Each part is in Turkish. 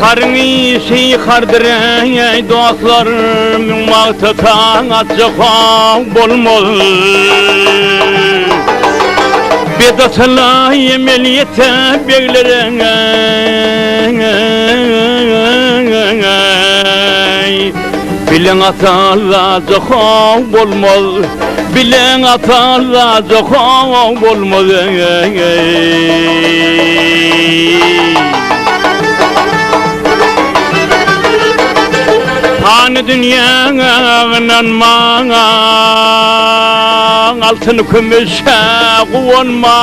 Karni şey kardırey dostlar mağtatan atcıqan bolmaz Bedatla yemeliyete beyleren Bilen atalla cıqan bolmaz Bilen atalla cıqan bolmaz Hani dünyanın mana altın kümüşe kuvanman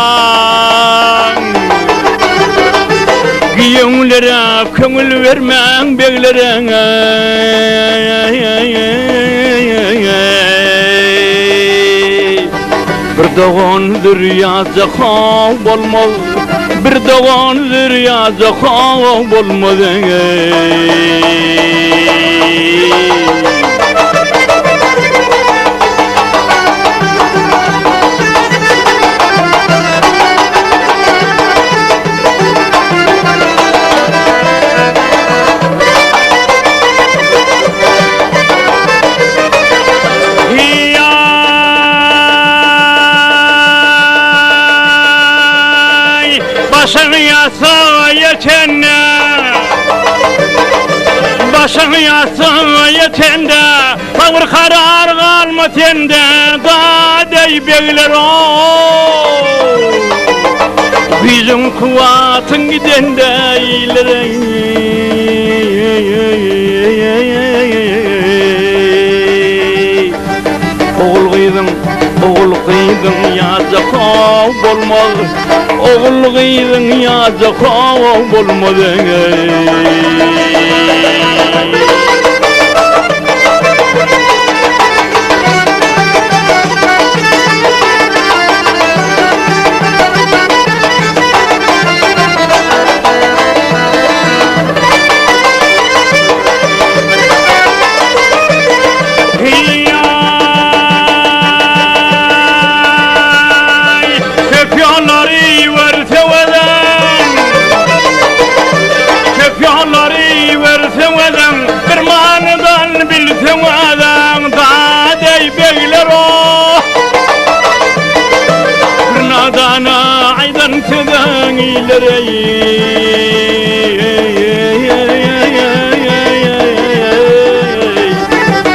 Giyonlara köngül vermen beyleren Bir doğandır yazıqan bolmaz Bir doğandır yazıqan bolmaz Başın yasa yetende Başın yasa yetende Bağır karar kalma tende Dadey beyler o Bizim kuvatın gidende Oğul kıydın yazıqan bolmaz Oğul kıydın yazıqan bolmaz Aydan tüden ileri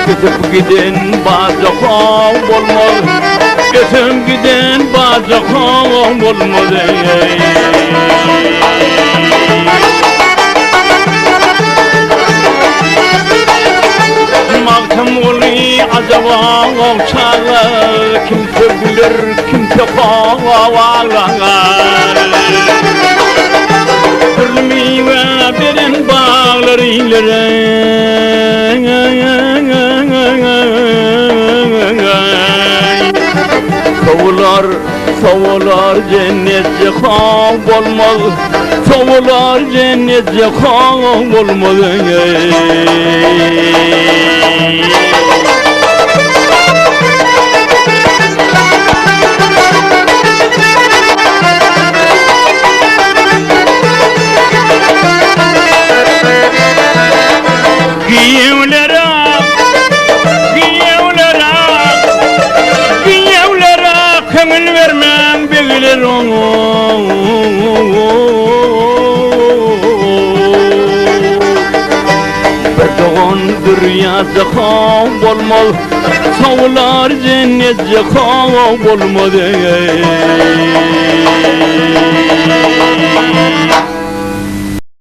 Kesip giden bazıqan bolmaz Kesip giden bazıqan bolmaz Mağtam oli acaba çağı Kimse bilir kimse qavalar Türlü meyve veren bağlar ileri Sovular cennetçe kan bolmaz Sovular cennetçe kan bolmaz Köngül vermem begiler Bir doğandır yazıqan bolmaz Sovular cennetçe kan bolmaz